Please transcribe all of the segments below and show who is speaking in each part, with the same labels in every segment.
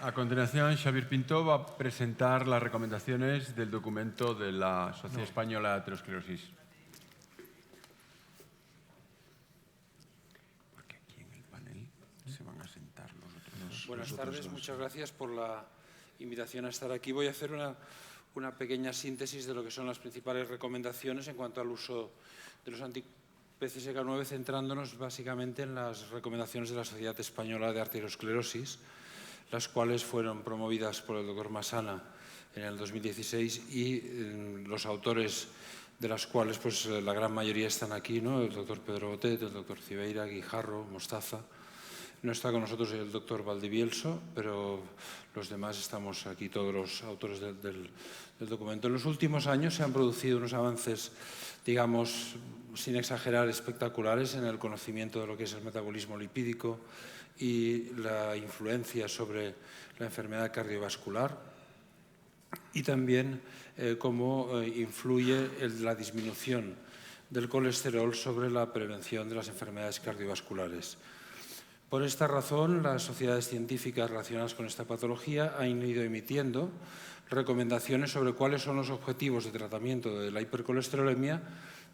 Speaker 1: A continuación, Xavier Pinto va a presentar las recomendaciones del documento de la Sociedad Española de Aterosclerosis. Porque aquí en el panel se van a sentar los otros.
Speaker 2: Buenas tardes, muchas gracias por la invitación a estar aquí. Voy a hacer una pequeña síntesis de lo que son las principales recomendaciones en cuanto al uso de los anti-PCSK9, centrándonos básicamente en las recomendaciones de la Sociedad Española de Arteriosclerosis, las cuales fueron promovidas por el doctor Massana en el 2016 y los autores de las cuales pues, la gran mayoría están aquí, ¿no? El doctor Pedro Botet, el doctor Cibeira, Guijarro, Mostaza. No está con nosotros el doctor Valdivielso, pero los demás estamos aquí, todos los autores del documento. En los últimos años se han producido unos avances, digamos, sin exagerar, espectaculares en el conocimiento de lo que es el metabolismo lipídico y la influencia sobre la enfermedad cardiovascular y también cómo influye la disminución del colesterol sobre la prevención de las enfermedades cardiovasculares. Por esta razón, las sociedades científicas relacionadas con esta patología han ido emitiendo recomendaciones sobre cuáles son los objetivos de tratamiento de la hipercolesterolemia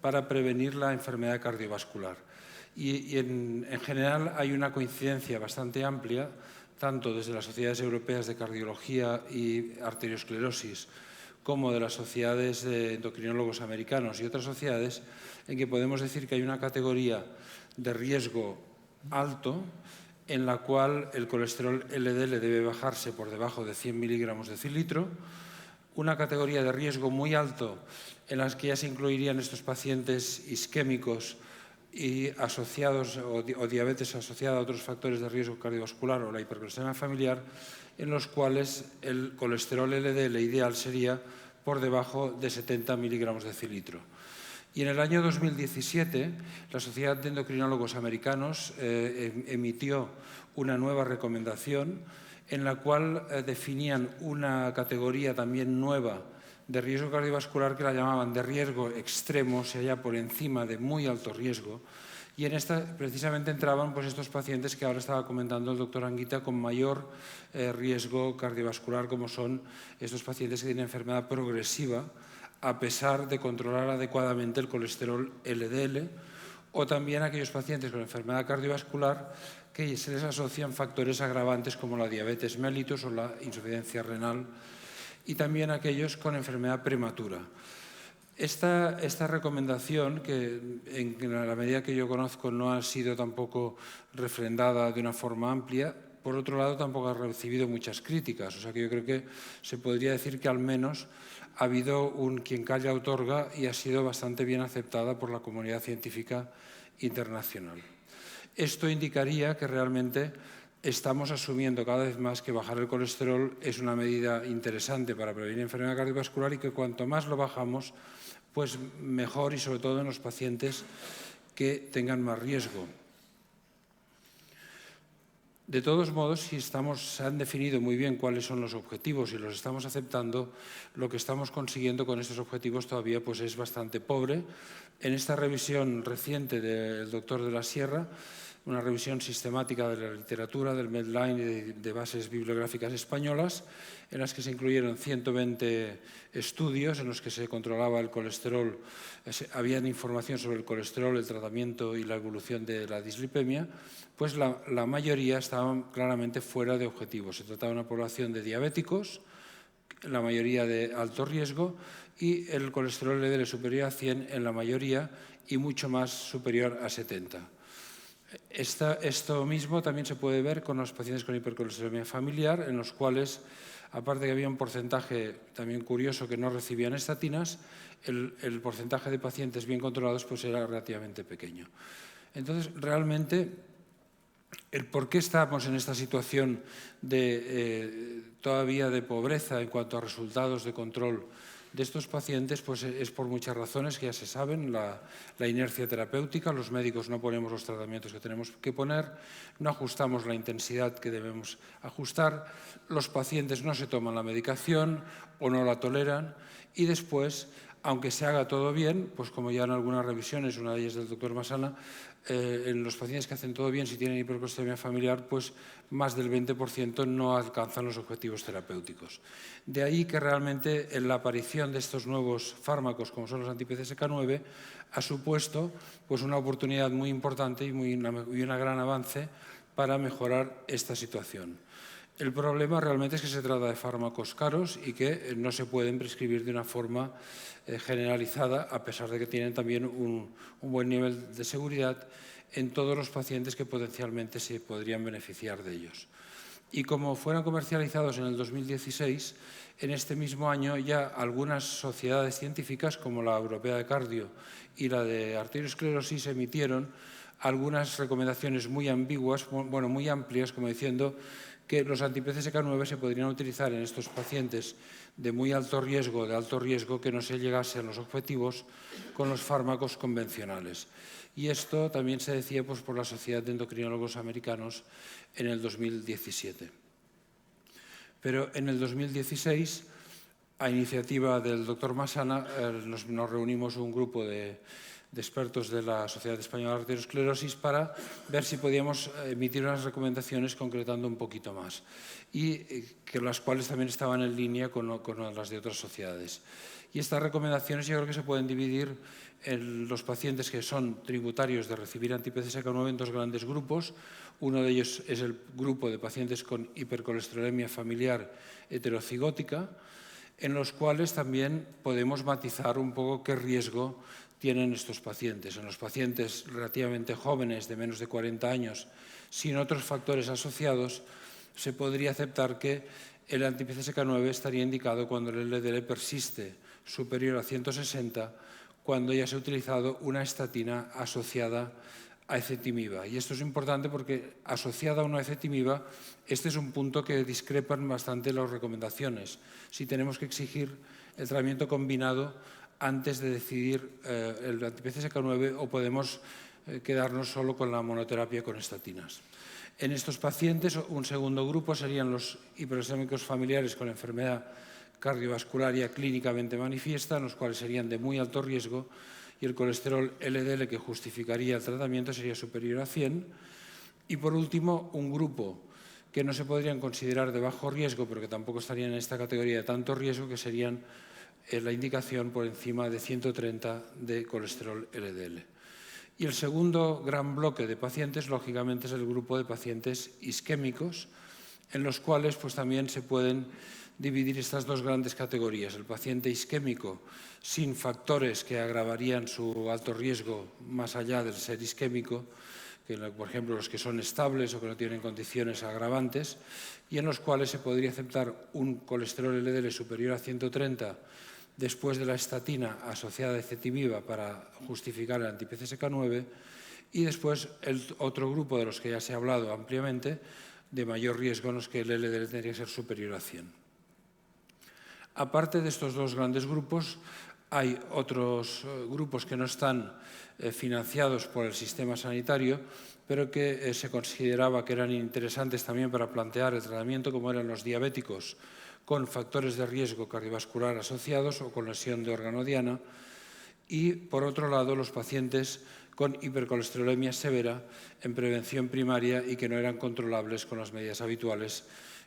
Speaker 2: para prevenir la enfermedad cardiovascular. Y en general hay una coincidencia bastante amplia, tanto desde las sociedades europeas de cardiología y arteriosclerosis, como de las sociedades de endocrinólogos americanos y otras sociedades, en que podemos decir que hay una categoría de riesgo alto en la cual el colesterol LDL debe bajarse por debajo de 100 miligramos de decilitro, una categoría de riesgo muy alto en las que ya se incluirían estos pacientes isquémicos y asociados o diabetes asociada a otros factores de riesgo cardiovascular o la hipercolesterolemia familiar, en los cuales el colesterol LDL ideal sería por debajo de 70 miligramos de decilitro. Y en el año 2017, la Sociedad de Endocrinólogos Americanos emitió una nueva recomendación en la cual definían una categoría también nueva de riesgo cardiovascular que la llamaban de riesgo extremo, o sea, ya por encima de muy alto riesgo. Y en esta precisamente entraban pues, estos pacientes que ahora estaba comentando el doctor Anguita con mayor riesgo cardiovascular, como son estos pacientes que tienen enfermedad progresiva, a pesar de controlar adecuadamente el colesterol LDL, o también aquellos pacientes con enfermedad cardiovascular que se les asocian factores agravantes como la diabetes mellitus o la insuficiencia renal, y también aquellos con enfermedad prematura. Esta recomendación, que en la medida que yo conozco no ha sido tampoco refrendada de una forma amplia, por otro lado tampoco ha recibido muchas críticas, o sea que yo creo que se podría decir que al menos ha habido un quien calla otorga y ha sido bastante bien aceptada por la comunidad científica internacional. Esto indicaría que realmente estamos asumiendo cada vez más que bajar el colesterol es una medida interesante para prevenir enfermedad cardiovascular y que cuanto más lo bajamos, pues mejor, y sobre todo en los pacientes que tengan más riesgo. De todos modos, si se han definido muy bien cuáles son los objetivos y los estamos aceptando, lo que estamos consiguiendo con estos objetivos todavía pues, es bastante pobre. En esta revisión reciente del doctor de la Sierra, una revisión sistemática de la literatura, del Medline y de bases bibliográficas españolas, en las que se incluyeron 120 estudios en los que se controlaba el colesterol, había información sobre el colesterol, el tratamiento y la evolución de la dislipemia, pues la mayoría estaban claramente fuera de objetivos. Se trataba de una población de diabéticos, la mayoría de alto riesgo, y el colesterol LDL superior a 100 en la mayoría y mucho más superior a 70. Esto mismo también se puede ver con los pacientes con hipercolesterolemia familiar, en los cuales, aparte que había un porcentaje también curioso que no recibían estatinas, el porcentaje de pacientes bien controlados pues era relativamente pequeño. Entonces, realmente, el por qué estamos en esta situación todavía de pobreza en cuanto a resultados de control de estos pacientes, pues es por muchas razones que ya se saben, la inercia terapéutica, los médicos no ponemos los tratamientos que tenemos que poner, no ajustamos la intensidad que debemos ajustar, los pacientes no se toman la medicación o no la toleran y después aunque se haga todo bien, pues como ya en algunas revisiones, una de ellas del doctor Massana, en los pacientes que hacen todo bien, si tienen hipercolesterolemia familiar, pues más del 20% no alcanzan los objetivos terapéuticos. De ahí que realmente la aparición de estos nuevos fármacos, como son los anti-PCSK9, ha supuesto pues, una oportunidad muy importante y un gran avance para mejorar esta situación. El problema realmente es que se trata de fármacos caros y que no se pueden prescribir de una forma generalizada, a pesar de que tienen también un buen nivel de seguridad en todos los pacientes que potencialmente se podrían beneficiar de ellos. Y como fueron comercializados en el 2016, en este mismo año ya algunas sociedades científicas, como la Europea de Cardio y la de Arteriosclerosis, emitieron algunas recomendaciones muy ambiguas, muy amplias, como diciendo que los anti-PCSK9 se podrían utilizar en estos pacientes de muy alto riesgo, de alto riesgo, que no se llegase a los objetivos con los fármacos convencionales. Y esto también se decía pues, por la Sociedad de Endocrinólogos Americanos en el 2017. Pero en el 2016, a iniciativa del doctor Massana, nos reunimos un grupo de expertos de la Sociedad Española de Arteriosclerosis para ver si podíamos emitir unas recomendaciones concretando un poquito más y que las cuales también estaban en línea con las de otras sociedades. Y estas recomendaciones yo creo que se pueden dividir en los pacientes que son tributarios de recibir anti-PCSK9 en dos grandes grupos. Uno de ellos es el grupo de pacientes con hipercolesterolemia familiar heterocigótica, en los cuales también podemos matizar un poco qué riesgo tienen estos pacientes. En los pacientes relativamente jóvenes, de menos de 40 años, sin otros factores asociados, se podría aceptar que el anti-PCSK9 estaría indicado cuando el LDL persiste superior a 160, cuando ya se ha utilizado una estatina asociada a ezetimiba. Y esto es importante porque asociada a una ezetimiba, este es un punto que discrepan bastante las recomendaciones. Si tenemos que exigir el tratamiento combinado antes de decidir el anti-PCSK9 o podemos quedarnos solo con la monoterapia con estatinas. En estos pacientes, un segundo grupo serían los hipercolesterolémicos familiares con enfermedad cardiovascular clínicamente manifiesta, en los cuales serían de muy alto riesgo, y el colesterol LDL que justificaría el tratamiento sería superior a 100. Y por último, un grupo que no se podrían considerar de bajo riesgo, pero que tampoco estarían en esta categoría de tanto riesgo, que serían la indicación por encima de 130 de colesterol LDL. Y el segundo gran bloque de pacientes, lógicamente, es el grupo de pacientes isquémicos, en los cuales pues, también se pueden dividir estas dos grandes categorías. El paciente isquémico sin factores que agravarían su alto riesgo más allá del ser isquémico, que, por ejemplo, los que son estables o que no tienen condiciones agravantes, y en los cuales se podría aceptar un colesterol LDL superior a 130 después de la estatina asociada a ezetimiba para justificar el anti-PCSK9, y después el otro grupo de los que ya se ha hablado ampliamente, de mayor riesgo, en los que el LDL tendría que ser superior a 100. Aparte de estos dos grandes grupos, hay otros grupos que no están financiados por el sistema sanitario, pero que se consideraba que eran interesantes también para plantear el tratamiento, como eran los diabéticos con factores de riesgo cardiovascular asociados o con lesión de órgano diana, y, por otro lado, los pacientes con hipercolesterolemia severa en prevención primaria y que no eran controlables con las medidas habituales,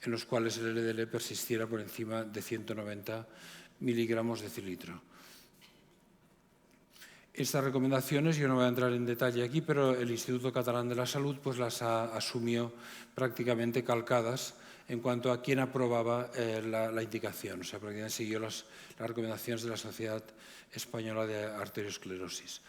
Speaker 2: en los cuales el LDL persistiera por encima de 190 miligramos decilitro. Estas recomendaciones, yo no voy a entrar en detalle aquí, pero el Instituto Catalán de la Salud pues, las asumió prácticamente calcadas en cuanto a quién aprobaba la indicación. O sea, prácticamente siguió las recomendaciones de la Sociedad Española de Arteriosclerosis.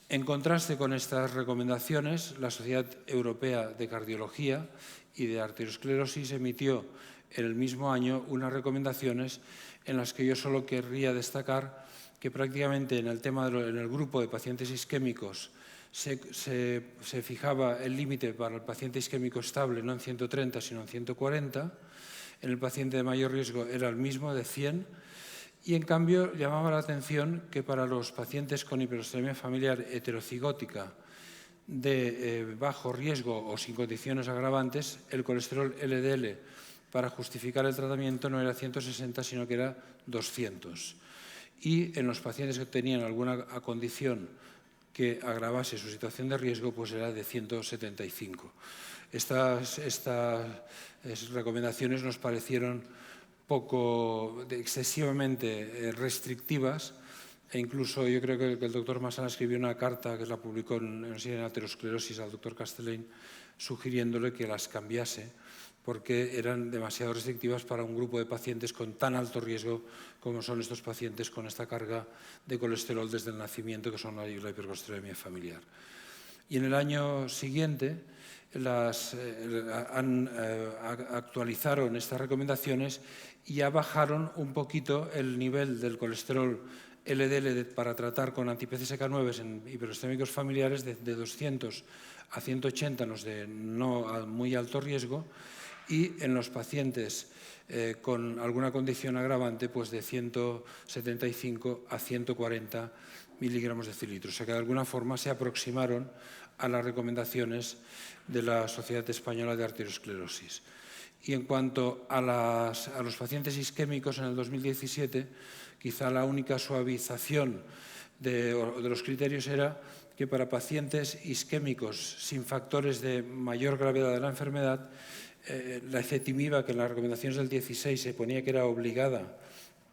Speaker 2: En contraste con estas recomendaciones, la Sociedad Europea de Cardiología y de Arteriosclerosis emitió en el mismo año unas recomendaciones en las que yo solo querría destacar que prácticamente en el grupo de pacientes isquémicos se fijaba el límite para el paciente isquémico estable no en 130 sino en 140, en el paciente de mayor riesgo era el mismo, de 100, y en cambio llamaba la atención que para los pacientes con hipercolesterolemia familiar heterocigótica de bajo riesgo o sin condiciones agravantes, el colesterol LDL para justificar el tratamiento no era 160 sino que era 200. y en los pacientes que tenían alguna condición que agravase su situación de riesgo, pues era de 175. Estas recomendaciones nos parecieron excesivamente restrictivas, e incluso yo creo que el doctor Massana escribió una carta que la publicó en aterosclerosis al doctor Castellén, sugiriéndole que las cambiase porque eran demasiado restrictivas para un grupo de pacientes con tan alto riesgo como son estos pacientes con esta carga de colesterol desde el nacimiento, que son la hipercolesterolemia familiar. Y en el año siguiente actualizaron estas recomendaciones y ya bajaron un poquito el nivel del colesterol LDL para tratar con anti-PCSK9 en hipercolesterolémicos familiares de 200 a 180 en los de no muy alto riesgo, y en los pacientes con alguna condición agravante, pues de 175 a 140 miligramos de decilitro. O sea que de alguna forma se aproximaron a las recomendaciones de la Sociedad Española de Arteriosclerosis. Y en cuanto a los pacientes isquémicos, en el 2017, quizá la única suavización de los criterios era que para pacientes isquémicos sin factores de mayor gravedad de la enfermedad, la ezetimiba, que en las recomendaciones del 16 se ponía que era obligada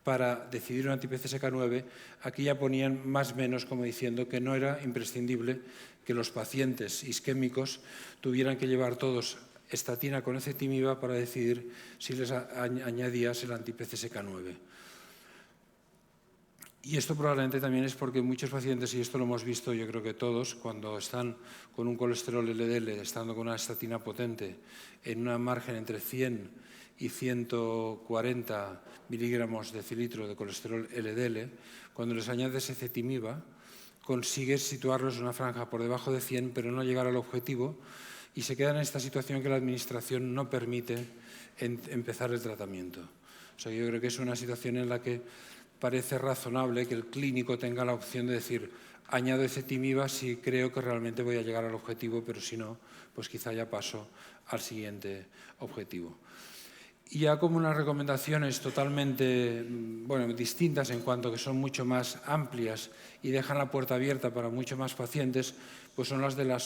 Speaker 2: para decidir un anti-PCSK9, aquí ya ponían más o menos como diciendo que no era imprescindible que los pacientes isquémicos tuvieran que llevar todos estatina con ezetimiba para decidir si les añadías el anti-PCSK9. Y esto probablemente también es porque muchos pacientes, y esto lo hemos visto yo creo que todos, cuando están con un colesterol LDL, estando con una estatina potente, en una margen entre 100 y 140 miligramos de decilitro de colesterol LDL, cuando les añades ezetimiba, consigues situarlos en una franja por debajo de 100, pero no llegar al objetivo, y se quedan en esta situación que la administración no permite empezar el tratamiento. O sea, yo creo que es una situación en la que parece razonable que el clínico tenga la opción de decir, añado ezetimiba si creo que realmente voy a llegar al objetivo, pero si no, pues quizá ya paso al siguiente objetivo. Y ya como unas recomendaciones totalmente distintas en cuanto que son mucho más amplias y dejan la puerta abierta para muchos más pacientes, pues son las de la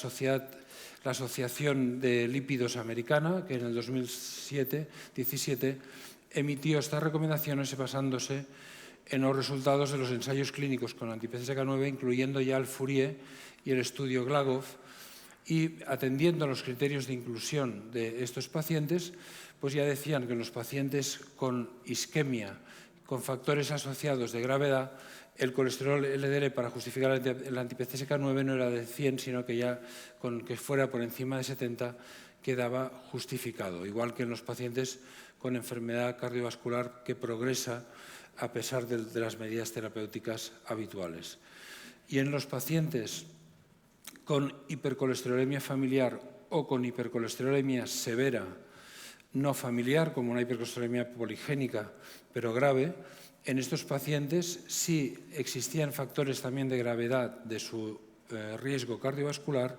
Speaker 2: Asociación de Lípidos Americana, que en el 2017 emitió estas recomendaciones basándose en los resultados de los ensayos clínicos con anti-PCSK9, incluyendo ya el Fourier y el estudio Glagov, y atendiendo a los criterios de inclusión de estos pacientes, pues ya decían que en los pacientes con isquemia, con factores asociados de gravedad, el colesterol LDL para justificar el anti-PCSK9 no era de 100, sino que ya con que fuera por encima de 70 quedaba justificado, igual que en los pacientes con enfermedad cardiovascular que progresa a pesar de las medidas terapéuticas habituales. Y en los pacientes con hipercolesterolemia familiar o con hipercolesterolemia severa no familiar, como una hipercolesterolemia poligénica, pero grave, en estos pacientes sí existían factores también de gravedad de su riesgo cardiovascular,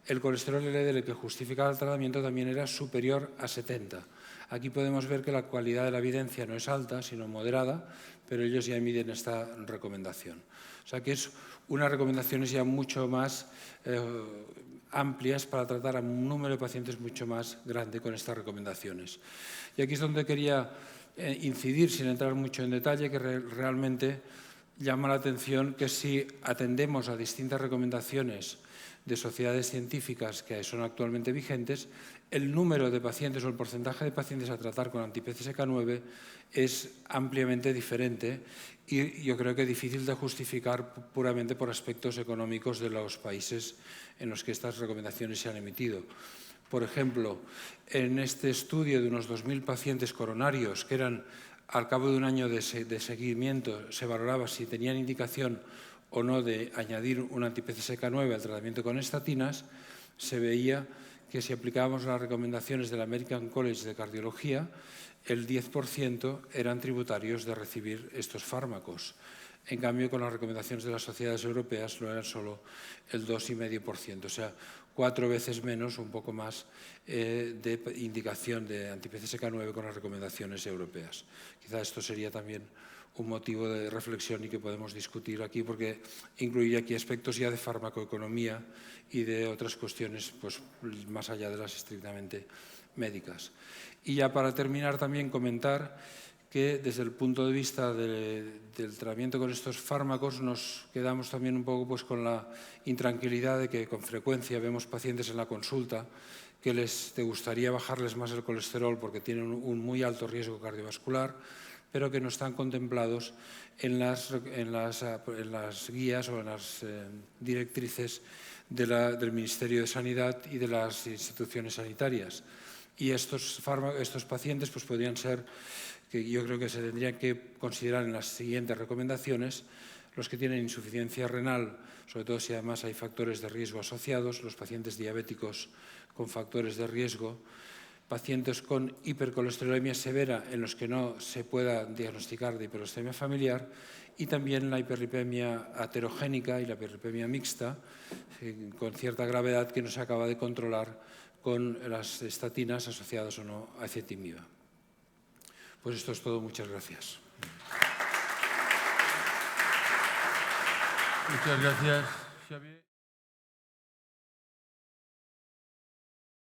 Speaker 2: el colesterol LDL que justificaba el tratamiento también era superior a 70. Aquí podemos ver que la calidad de la evidencia no es alta, sino moderada, pero ellos ya emiten esta recomendación. O sea que es unas recomendaciones ya mucho más amplias para tratar a un número de pacientes mucho más grande con estas recomendaciones. Y aquí es donde quería incidir, sin entrar mucho en detalle, que realmente llama la atención que si atendemos a distintas recomendaciones de sociedades científicas que son actualmente vigentes, el número de pacientes o el porcentaje de pacientes a tratar con anti-PCSK9 es ampliamente diferente y yo creo que difícil de justificar puramente por aspectos económicos de los países en los que estas recomendaciones se han emitido. Por ejemplo, en este estudio de unos 2.000 pacientes coronarios que eran, al cabo de un año de seguimiento, se valoraba si tenían indicación o no de añadir un anti-PCSK9 al tratamiento con estatinas, se veía que si aplicábamos las recomendaciones del American College de Cardiología, el 10% eran tributarios de recibir estos fármacos. En cambio, con las recomendaciones de las sociedades europeas lo eran solo el 2,5%, o sea, 4 veces menos, un poco más, de indicación de anti-PCSK9 con las recomendaciones europeas. Quizá esto sería también un motivo de reflexión y que podemos discutir aquí, porque incluye aquí aspectos ya de farmacoeconomía y de otras cuestiones pues, más allá de las estrictamente médicas. Y ya para terminar también comentar que desde el punto de vista del tratamiento con estos fármacos nos quedamos también un poco pues, con la intranquilidad de que con frecuencia vemos pacientes en la consulta que te gustaría bajarles más el colesterol porque tienen un muy alto riesgo cardiovascular, pero que no están contemplados en las guías o en las directrices del Ministerio de Sanidad y de las instituciones sanitarias. Y estos pacientes pues, podrían ser, que yo creo que se tendrían que considerar en las siguientes recomendaciones, los que tienen insuficiencia renal, sobre todo si además hay factores de riesgo asociados, los pacientes diabéticos con factores de riesgo, pacientes con hipercolesterolemia severa en los que no se pueda diagnosticar de hipercolesterolemia familiar y también la hiperlipemia aterogénica y la hiperlipemia mixta con cierta gravedad que no se acaba de controlar con las estatinas asociadas o no a ezetimiba. Pues esto es todo. Muchas gracias.
Speaker 1: Muchas gracias, Xavier.